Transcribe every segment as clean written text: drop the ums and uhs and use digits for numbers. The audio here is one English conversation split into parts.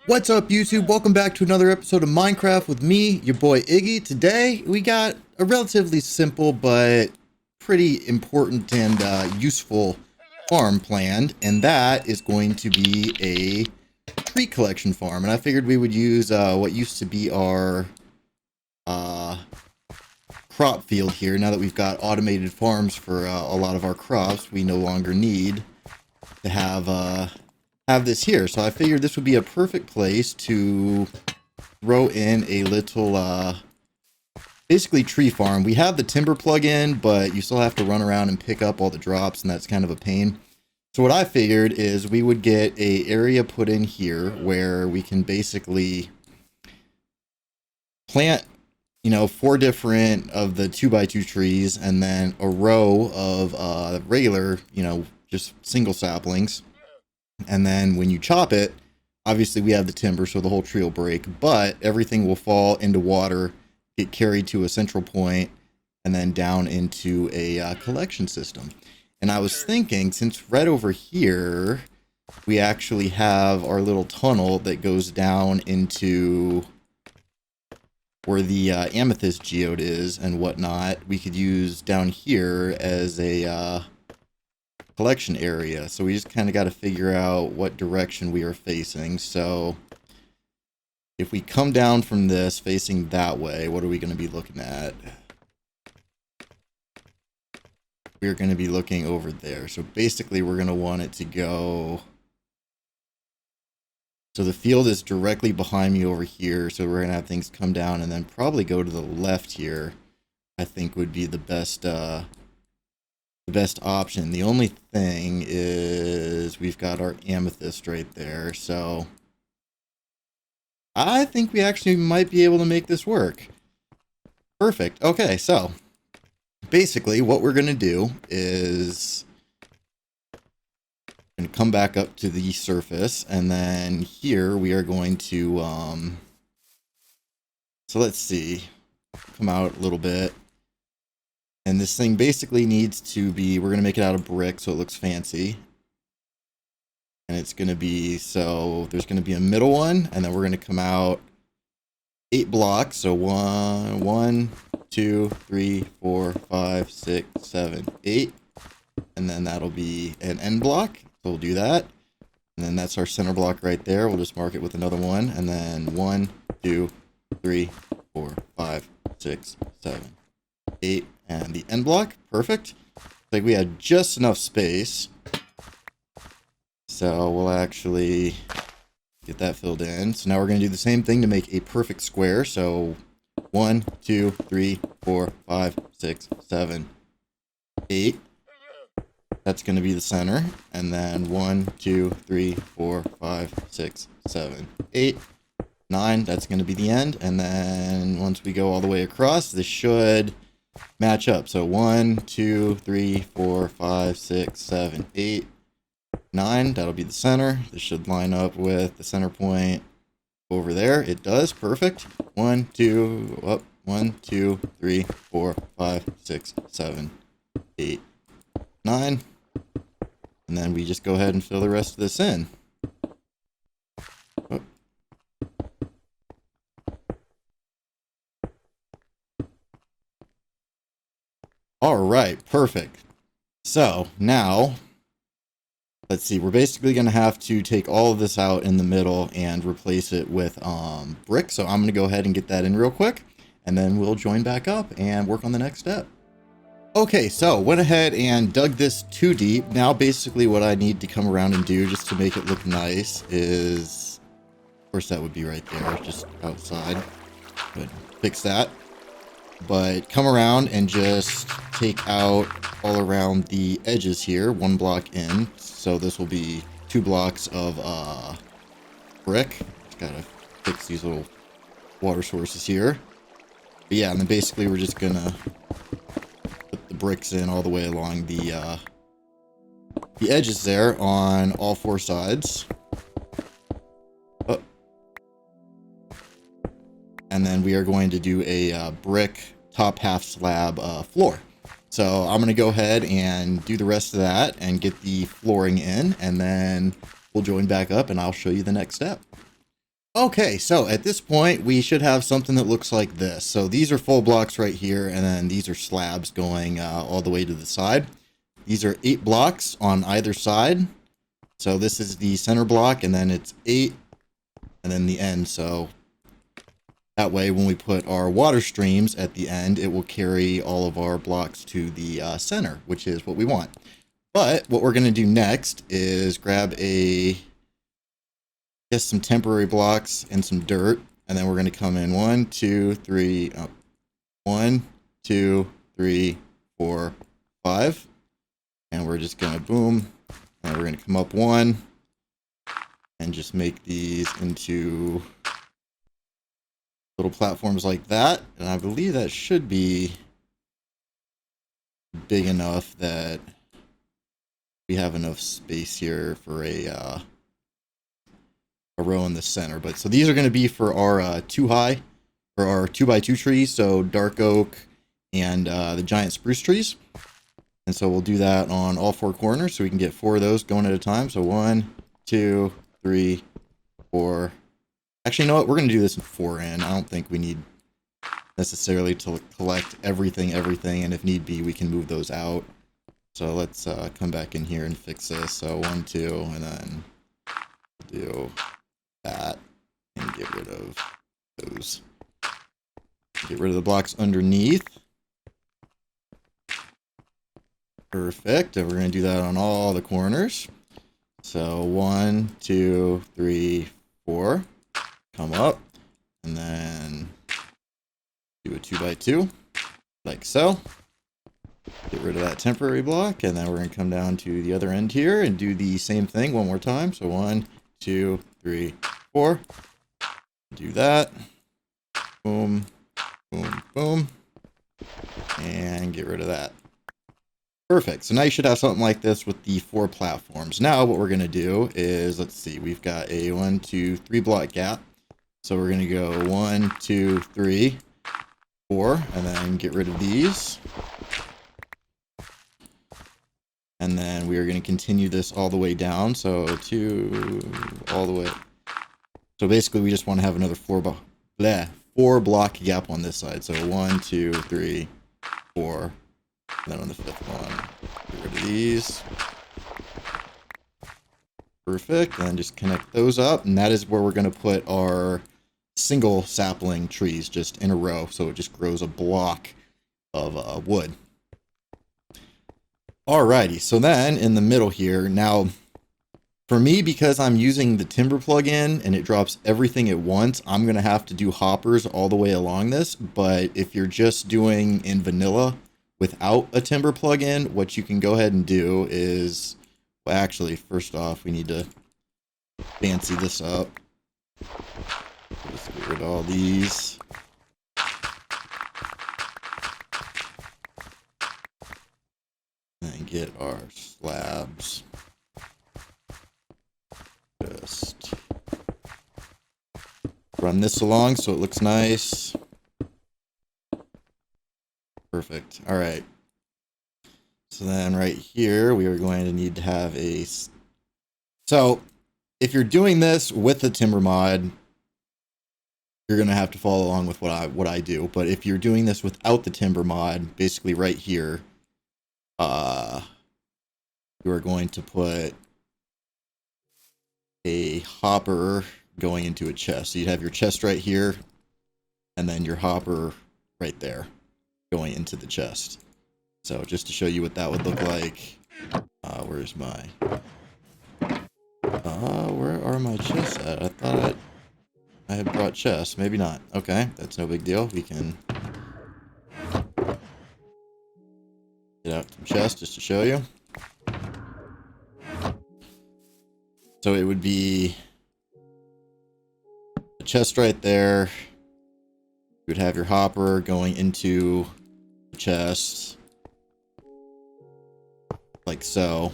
What's up, YouTube? Welcome back to another episode of Minecraft with me, your boy Iggy. Today, we got a relatively simple but pretty important and useful farm planned, and that is going to be a tree collection farm. And I figured we would use what used to be our crop field here. Now that we've got automated farms for a lot of our crops, we no longer need to have this here. So I figured this would be a perfect place to throw in a little basically tree farm. We have the timber plug-in, but you still have to run around and pick up all the drops, and that's kind of a pain. So what I figured is we would get a area put in here where we can basically plant, you know, 4 different of the 2x2 trees, and then a row of regular, you know, just single saplings. And then when you chop it, obviously we have the timber, so the whole tree will break, but everything will fall into water, get carried to a central point, and then down into a collection system. And I was thinking, since right over here, we actually have our little tunnel that goes down into where the amethyst geode is and whatnot, we could use down here as a collection area. So we just kind of got to figure out what direction we are facing. So if we come down from this facing that way, what are we going to be looking at? We're going to be looking over there. So basically we're going to want it to go, so the field is directly behind me over here, so we're going to have things come down and then probably go to the left here. I think would be the best option. The only thing is we've got our amethyst right there, so I think we actually might be able to make this work. Perfect. Okay, so basically what we're going to do is going to come back up to the surface, and then here we are going to so let's see, come out a little bit. And this thing basically needs to be, we're going to make it out of brick so it looks fancy. And it's going to be, so there's going to be a middle one, and then we're going to come out 8 blocks. So 1, 2, 3, 4, 5, 6, 7, 8. And then that'll be an end block. So we'll do that. And then that's our center block right there. We'll just mark it with another one. And then 1, 2, 3, 4, 5, 6, 7, 8. And the end block, perfect. Like we had just enough space. So we'll actually get that filled in. So now we're going to do the same thing to make a perfect square. So 1, 2, 3, 4, 5, 6, 7, 8. That's going to be the center. And then 1, 2, 3, 4, 5, 6, 7, 8, 9. That's going to be the end. And then once we go all the way across, this should match up. So 1, 2, 3, 4, 5, 6, 7, 8, 9. That'll be the center. This should line up with the center point over there. It does. Perfect. 1, 2, up. 1, 2, 3, 4, 5, 6, 7, 8, 9. And then we just go ahead and fill the rest of this in. Oh. All right, perfect. So now, let's see, we're basically going to have to take all of this out in the middle and replace it with brick. So I'm going to go ahead and get that in real quick, and then we'll join back up and work on the next step. Okay, so went ahead and dug this too deep. Now basically what I need to come around and do just to make it look nice is, of course that would be right there, just outside. But fix that. But come around and just take out all around the edges here, 1 block in. So this will be 2 blocks of brick. Just gotta fix these little water sources here. But yeah, and then basically we're just gonna put the bricks in all the way along the edges there on all 4 sides. And then we are going to do a brick top half slab floor. So I'm going to go ahead and do the rest of that and get the flooring in, and then we'll join back up and I'll show you the next step. Okay, so at this point, we should have something that looks like this. So these are full blocks right here, and then these are slabs going all the way to the side. These are 8 blocks on either side. So this is the center block, and then it's 8, and then the end. So that way, when we put our water streams at the end, it will carry all of our blocks to the center, which is what we want. But what we're going to do next is grab some temporary blocks and some dirt, and then we're going to come in 1, 2, 3, 1, 2, 3, 4, 5, and we're just going to boom, and we're going to come up 1 and just make these into little platforms like that. And I believe that should be big enough that we have enough space here for a row in the center. But so these are going to be for our 2 high, or our 2x2 trees, so dark oak and the giant spruce trees. And so we'll do that on all 4 corners, so we can get 4 of those going at a time. So 1, 2, 3, 4. Actually, you know what? We're going to do this in 4 in. I don't think we need necessarily to collect everything, and if need be, we can move those out. So let's come back in here and fix this. So 1, 2, and then do that and get rid of those. Get rid of the blocks underneath. Perfect. And we're going to do that on all the corners. So 1, 2, 3, 4. Come up. And then do a 2x2. Like so. Get rid of that temporary block. And then we're going to come down to the other end here and do the same thing one more time. So 1, 2, 3, 4. Do that. Boom. Boom. Boom. And get rid of that. Perfect. So now you should have something like this with the 4 platforms. Now what we're going to do is, let's see, we've got a 1, 2, 3 block gap. So we're going to go 1, 2, 3, 4, and then get rid of these. And then we are going to continue this all the way down. So 2, all the way. So basically we just want to have another 4 block gap on this side. So 1, 2, 3, 4. And then on the 5th one, get rid of these. Perfect. And then just connect those up. And that is where we're going to put our single sapling trees just in a row. So it just grows a block of wood. Alrighty. So then in the middle here, now for me, because I'm using the timber plugin and it drops everything at once, I'm going to have to do hoppers all the way along this. But if you're just doing in vanilla, without a timber plugin, what you can go ahead and do is, well, actually, first off, we need to fancy this up. Just get rid of all these. And get our slabs. Just run this along so it looks nice. Perfect. All right. So then right here, we are going to need to have a... So if you're doing this with the timber mod, you're going to have to follow along with what I do. But if you're doing this without the timber mod, basically right here, you are going to put a hopper going into a chest. So you'd have your chest right here, and then your hopper right there, going into the chest. So just to show you what that would look like, where's my, where are my chests at? I thought I had brought chests, maybe not. Okay, that's no big deal. We can get out some chests just to show you. So it would be a chest right there. You would have your hopper going into the chest, like so.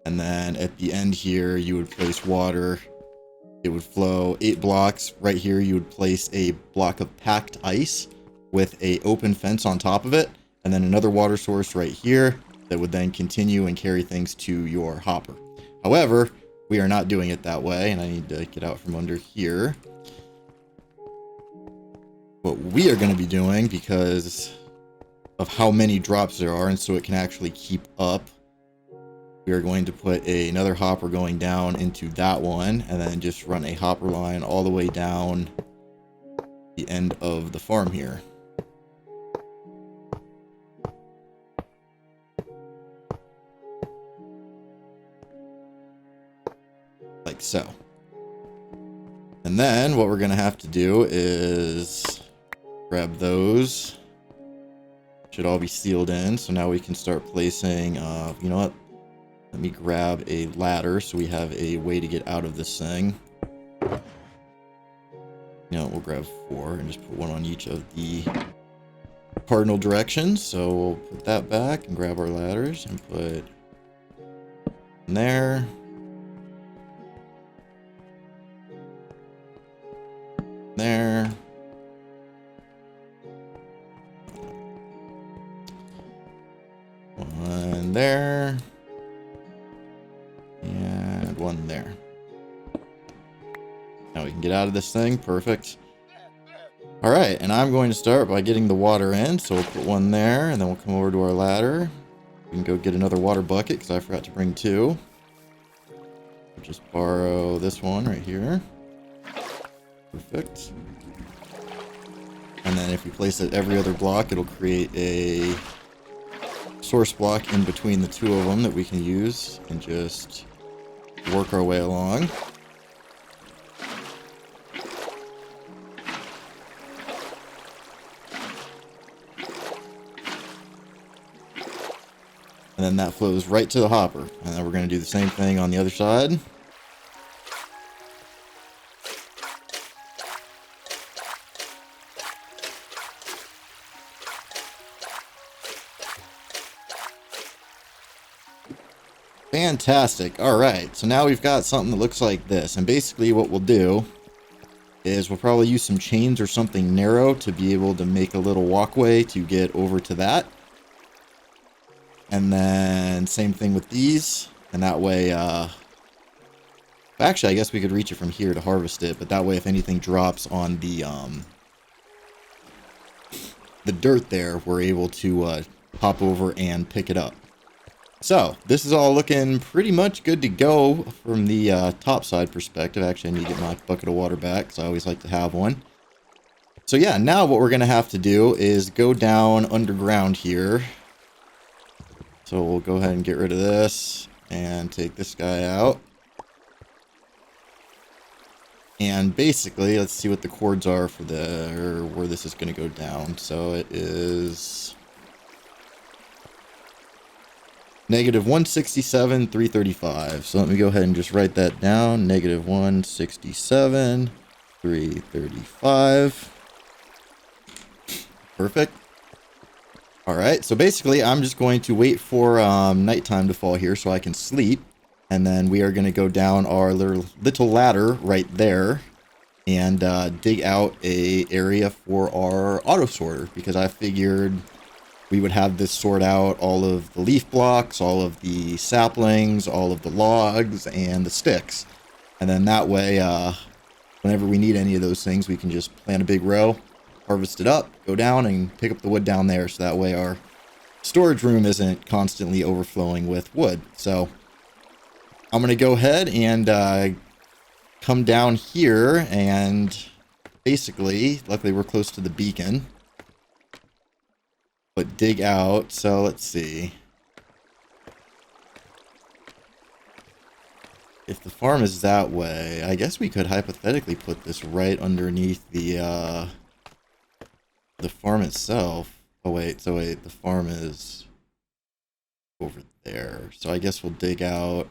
And then at the end here, you would place water. It would flow 8 blocks. Right here, you would place a block of packed ice with a open fence on top of it. And then another water source right here that would then continue and carry things to your hopper. However, we are not doing it that way, and I need to get out from under here. What we are going to be doing, because of how many drops there are, and so it can actually keep up, we are going to put another hopper going down into that one, and then just run a hopper line all the way down the end of the farm here. Like so. And then what we're going to have to do is grab those. Should all be sealed in. So now we can start placing, you know what? Let me grab a ladder so we have a way to get out of this thing. You know, we'll grab 4 and just put one on each of the cardinal directions. So we'll put that back and grab our ladders and put in there. There. One there. And one there. Now we can get out of this thing. Perfect. Alright, and I'm going to start by getting the water in. So we'll put one there, and then we'll come over to our ladder. We can go get another water bucket, because I forgot to bring 2. We'll just borrow this one right here. Perfect. And then if we place it every other block, it'll create a source block in between the 2 of them that we can use and just work our way along. And then that flows right to the hopper. And then we're going to do the same thing on the other side. Fantastic. Alright, so now we've got something that looks like this. And basically what we'll do is we'll probably use some chains or something narrow to be able to make a little walkway to get over to that. And then same thing with these. And that way, actually, I guess we could reach it from here to harvest it. But that way, if anything drops on the dirt there, we're able to hop over and pick it up. So, this is all looking pretty much good to go from the top side perspective. Actually, I need to get my bucket of water back, because I always like to have one. So yeah, now what we're going to have to do is go down underground here. So we'll go ahead and get rid of this, and take this guy out. And basically, let's see what the chords are for where this is going to go down. So it is -167, 335. So let me go ahead and just write that down. -167, 335. Perfect. Alright, so basically I'm just going to wait for nighttime to fall here so I can sleep. And then we are going to go down our little ladder right there and dig out a area for our auto sorter, because I figured we would have this sort out all of the leaf blocks, all of the saplings, all of the logs, and the sticks. And then that way, whenever we need any of those things, we can just plant a big row, harvest it up, go down, and pick up the wood down there. So that way our storage room isn't constantly overflowing with wood. So I'm going to go ahead and come down here and basically, luckily we're close to the beacon, but dig out. So let's see. If the farm is that way, I guess we could hypothetically put this right underneath the farm itself. Oh wait, so wait, the farm is over there. So I guess we'll dig out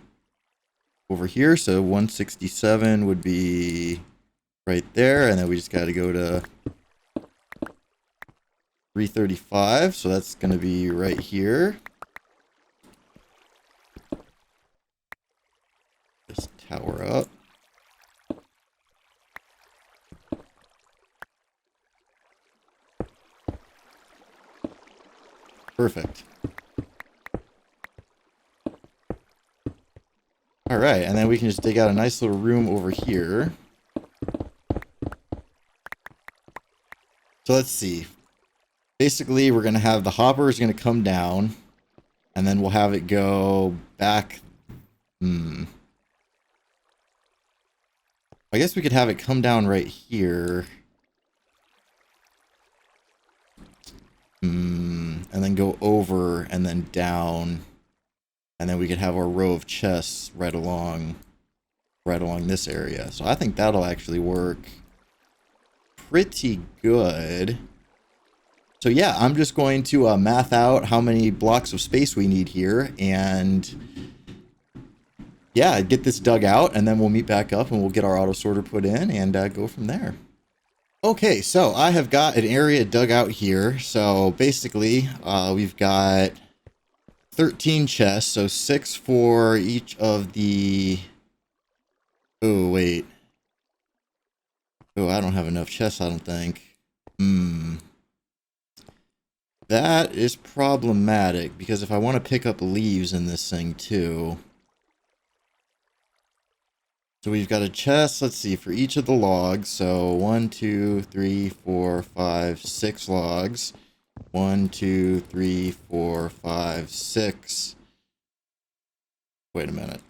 over here. So 167 would be right there, and then we just got to go to 335. So that's going to be right here. Just tower up. Perfect. All right, and then we can just dig out a nice little room over here. So let's see. Basically, we're going to have the hopper is going to come down, and then we'll have it go back. I guess we could have it come down right here. And then go over and then down. And then we could have our row of chests right along this area. So I think that'll actually work pretty good. So yeah, I'm just going to math out how many blocks of space we need here, and yeah, get this dug out, and then we'll meet back up and we'll get our auto sorter put in and go from there. Okay, so I have got an area dug out here. So basically, we've got 13 chests, so 6 for each of the... Oh, wait. Oh, I don't have enough chests, I don't think. That is problematic, because if I want to pick up leaves in this thing too... So we've got a chest, let's see, for each of the logs. So 1, 2, 3, 4, 5, 6 logs. 1, 2, 3, 4, 5, 6. Wait a minute.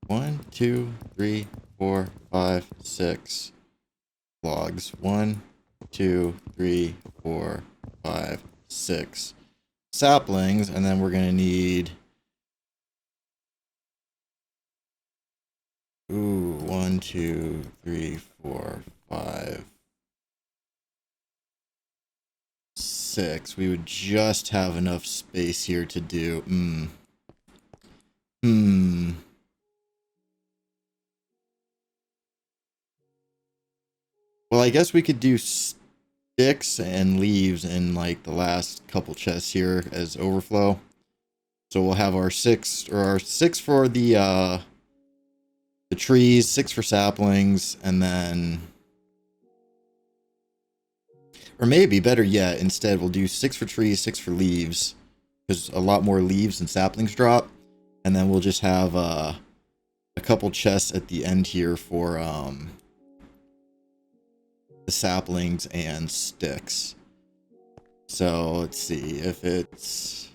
1, 2, 3, 4, 5, 6 logs. 1, 2, 3, 4, 5, 6 saplings, and then we're going to need... Ooh, 1, 2, 3, 4, 5, 6. We would just have enough space here to do. Well, I guess we could do sticks and leaves in like the last couple chests here as overflow. So we'll have our 6 for the trees, 6 for saplings, and then, or maybe better yet, instead we'll do 6 for trees, 6 for leaves, because a lot more leaves and saplings drop, and then we'll just have a couple chests at the end here for the saplings and sticks. So let's see if it's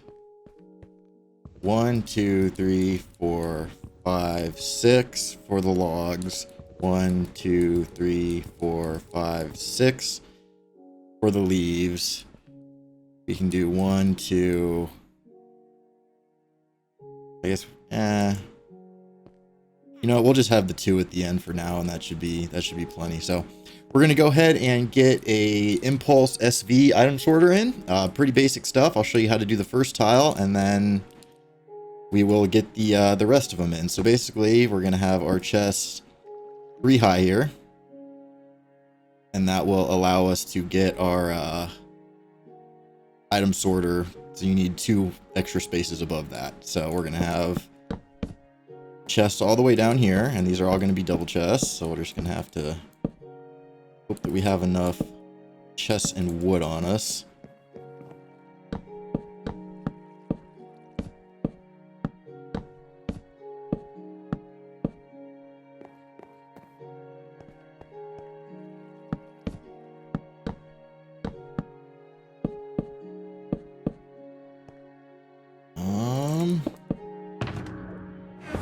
1, 2, 3, 4, 5, 6 for the logs. 1, 2, 3, 4, 5, 6 for the leaves. We can do 1, 2. I guess, you know, we'll just have the 2 at the end for now, and that should be plenty. So we're gonna go ahead and get a impulse SV item sorter in. Pretty basic stuff. I'll show you how to do the first tile, and then we will get the rest of them in. So basically, we're gonna have our chests 3 high here, and that will allow us to get our item sorter. So you need 2 extra spaces above that. So we're gonna have chests all the way down here, and these are all gonna be double chests. So we're just gonna have to hope that we have enough chests and wood on us.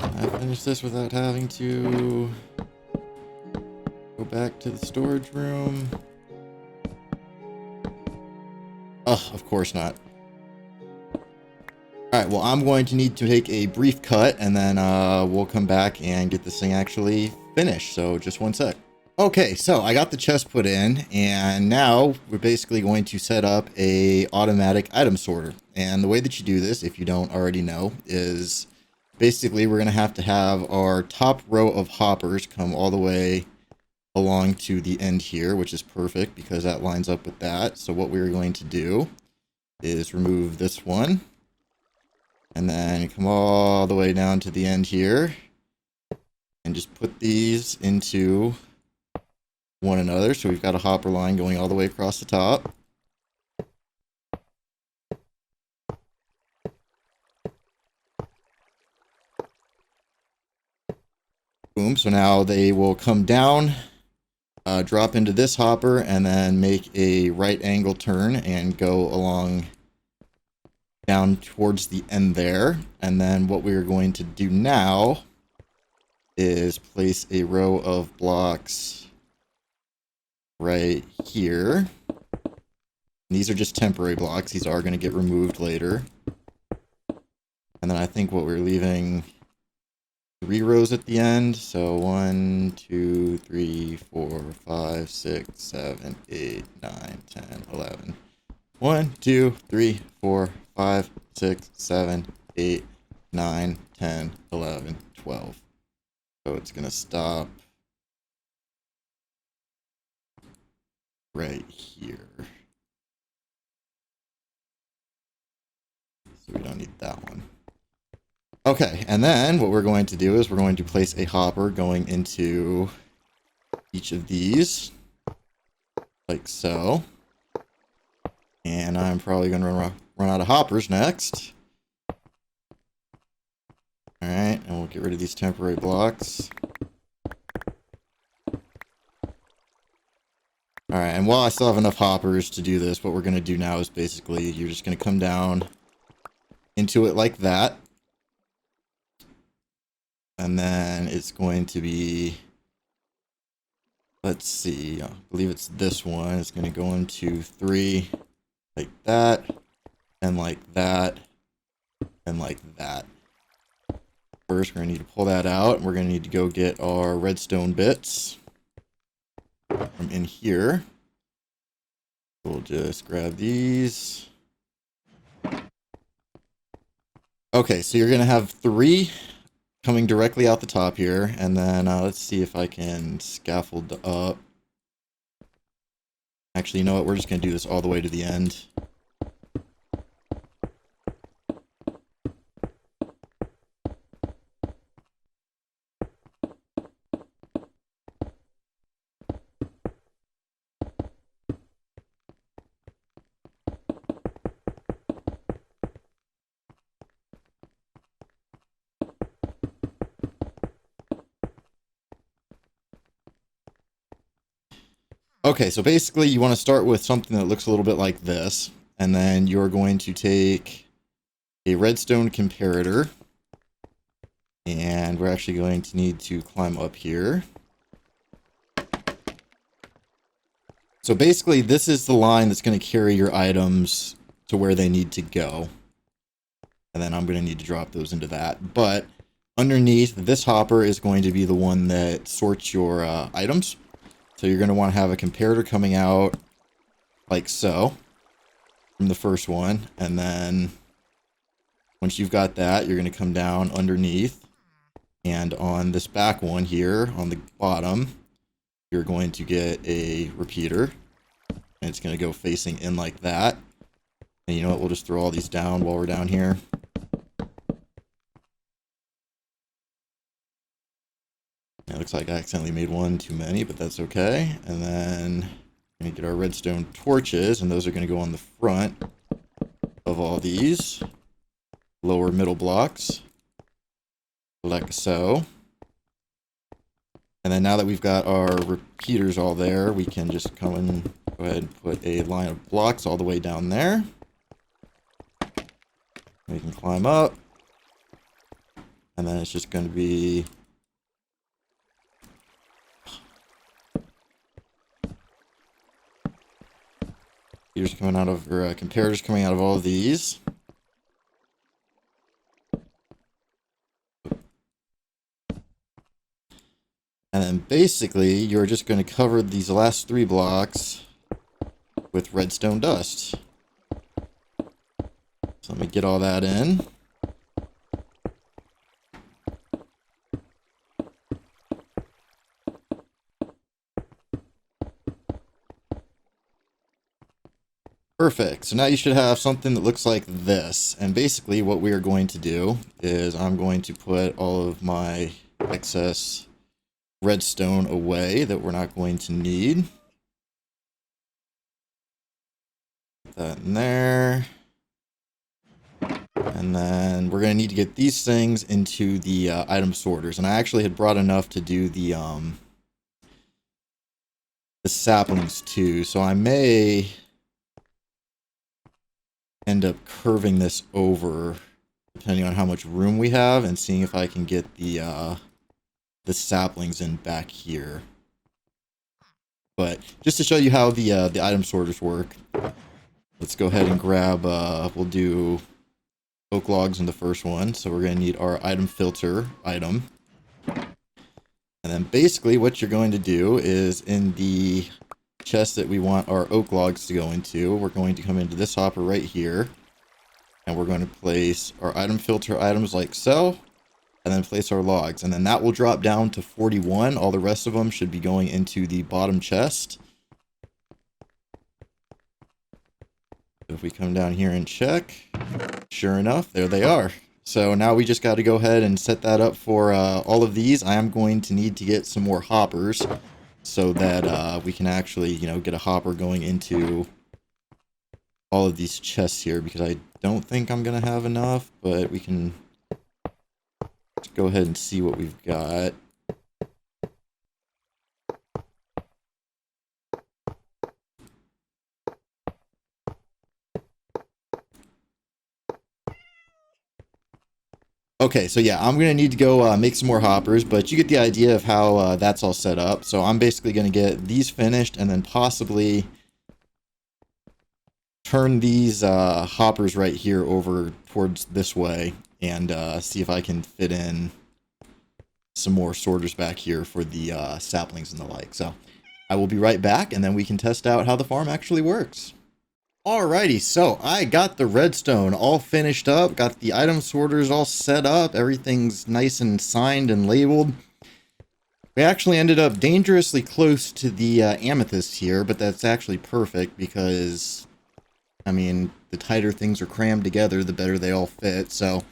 I finish this without having to go back to the storage room. Oh, of course not. Alright, well, I'm going to need to take a brief cut, and then we'll come back and get this thing actually finished. So just one sec. Okay, so I got the chest put in, and now we're basically going to set up a automatic item sorter. And the way that you do this, if you don't already know, is basically we're going to have our top row of hoppers come all the way along to the end here, which is perfect because that lines up with that. So what we're going to do is remove this one, and then come all the way down to the end here, and just put these into one another. So we've got a hopper line going all the way across the top. Boom. So now they will come down, drop into this hopper, and then make a right angle turn and go along down towards the end there. And then what we're going to do now is place a row of blocks right here. And these are just temporary blocks. These are going to get removed later. And then I think what we're leaving 3 rows at the end. So 1, 2, 3, 4, 5, 6, 7, 8, 9, 10, 11. 1, 2, 3, 4, 5, 6, 7, 8, 9, 10, 11, 12. So it's going to stop right here. So we don't need that one. Okay, and then what we're going to do is we're going to place a hopper going into each of these, like so. And I'm probably going to run out of hoppers next. Alright, and we'll get rid of these temporary blocks. Alright, and while I still have enough hoppers to do this, what we're going to do now is basically you're just going to come down into it like that. And then it's going to be, let's see, I believe it's this one. It's going to go into 3 like that, and like that, and like that. First, we're going to need to pull that out, and we're going to need to go get our redstone bits from in here. We'll just grab these. Okay, so you're going to have 3 coming directly out the top here, and then let's see if I can scaffold up. Actually, you know what? We're just going to do this all the way to the end. Okay, so basically you want to start with something that looks a little bit like this, and then you're going to take a redstone comparator, and we're actually going to need to climb up here. So basically this is the line that's going to carry your items to where they need to go. And then I'm going to need to drop those into that. But underneath, this hopper is going to be the one that sorts your items. So you're going to want to have a comparator coming out like so from the first one. And then once you've got that, you're going to come down underneath. And on this back one here on the bottom, you're going to get a repeater. And it's going to go facing in like that. And you know what? We'll just throw all these down while we're down here. It looks like I accidentally made one too many, but that's okay. And then we're going to get our redstone torches, and those are going to go on the front of all these lower middle blocks, like so. And then now that we've got our repeaters all there, we can just come and go ahead and put a line of blocks all the way down there. We can climb up. And then it's just going to be here's coming out of, or comparators coming out of all of these. And then basically, you're just going to cover these last 3 blocks with redstone dust. So let me get all that in. Perfect. So now you should have something that looks like this. And basically what we are going to do is I'm going to put all of my excess redstone away that we're not going to need. Put that in there. And then we're going to need to get these things into the item sorters. And I actually had brought enough to do the saplings too. So I may end up curving this over depending on how much room we have and seeing if I can get the saplings in back here. But just to show you how the item sorters work, let's go ahead and grab, we'll do oak logs in the first one. So we're going to need our item filter item. And then basically what you're going to do is in the chest that we want our oak logs to go into, we're going to come into this hopper right here. And we're going to place our item filter items like so. And then place our logs. And then that will drop down to 41. All the rest of them should be going into the bottom chest. If we come down here and check, sure enough, there they are. So now we just got to go ahead and set that up for all of these. I am going to need to get some more hoppers so that we can actually, you know, get a hopper going into all of these chests here, because I don't think I'm going to have enough, but we can go ahead and see what we've got. Okay, so yeah, I'm going to need to go make some more hoppers, but you get the idea of how that's all set up. So I'm basically going to get these finished and then possibly turn these hoppers right here over towards this way and see if I can fit in some more sorters back here for the saplings and the like. So I will be right back, and then we can test out how the farm actually works. Alrighty, so I got the redstone all finished up, got the item sorters all set up, everything's nice and signed and labeled. We actually ended up dangerously close to the amethyst here, but that's actually perfect because, I mean, the tighter things are crammed together, the better they all fit. So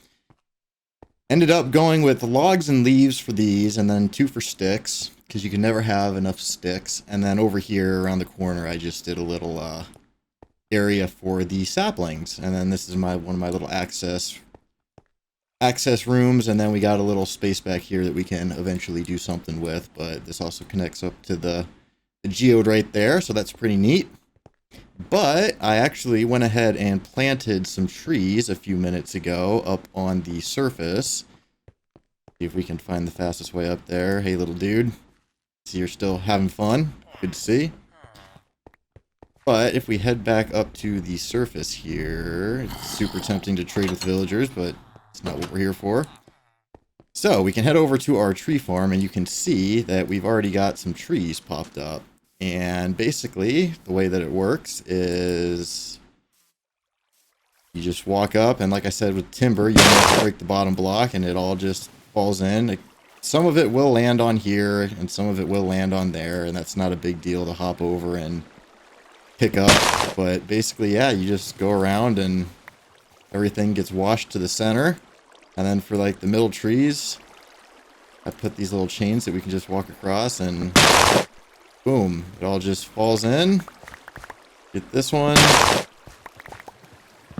ended up going with logs and leaves for these, and then 2 for sticks, because you can never have enough sticks. And then over here around the corner, I just did a little area for the saplings, and then this is one of my little access rooms, and then we got a little space back here that we can eventually do something with, but this also connects up to the geode right there, so that's pretty neat. But I actually went ahead and planted some trees a few minutes ago up on the surface. See if we can find the fastest way up there. Hey little dude, see you're still having fun, good to see. But if we head back up to the surface here, it's super tempting to trade with villagers, but it's not what we're here for. So we can head over to our tree farm, and you can see that we've already got some trees popped up. And basically, the way that it works is you just walk up, and like I said with timber, you don't have to break the bottom block, and it all just falls in. Some of it will land on here, and some of it will land on there, and that's not a big deal to hop over and pick up. But basically, yeah, you just go around and everything gets washed to the center. And then for like the middle trees, I put these little chains that we can just walk across, and boom, it all just falls in. Get this one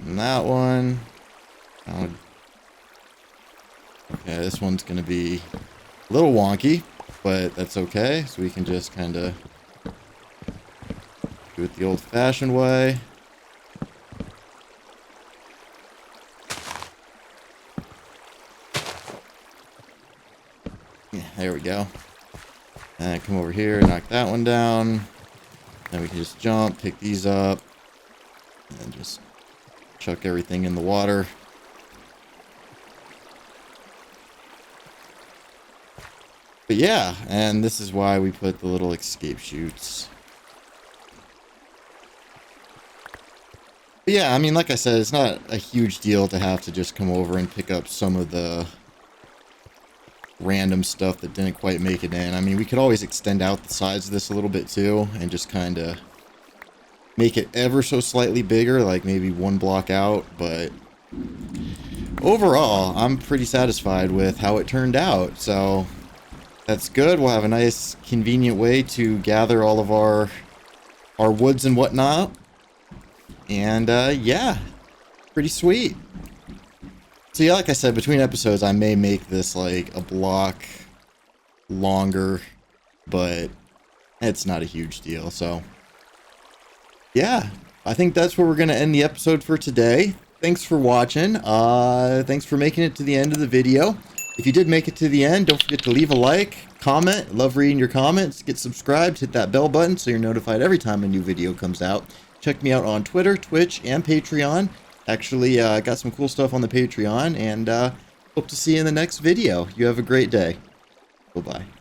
and that one. Okay, this one's gonna be a little wonky, but that's okay. So we can just kind of do it the old-fashioned way. Yeah, there we go. And come over here, knock that one down. Then we can just jump, pick these up, and then just chuck everything in the water. But yeah, and this is why we put the little escape chutes. But yeah, I mean, like I said, it's not a huge deal to have to just come over and pick up some of the random stuff that didn't quite make it in. I mean, we could always extend out the sides of this a little bit too, and just kind of make it ever so slightly bigger, like maybe 1 block out. But overall, I'm pretty satisfied with how it turned out. So that's good. We'll have a nice, convenient way to gather all of our woods and whatnot. And yeah, pretty sweet. So yeah, like I said, between episodes, I may make this like a block longer, but it's not a huge deal. So yeah, I think that's where we're going to end the episode for today. Thanks for watching. Thanks for making it to the end of the video. If you did make it to the end, don't forget to leave a like, comment. Love reading your comments. Get subscribed, hit that bell button so you're notified every time a new video comes out. Check me out on Twitter, Twitch, and Patreon. Actually, got some cool stuff on the Patreon, and hope to see you in the next video. You have a great day. Bye-bye.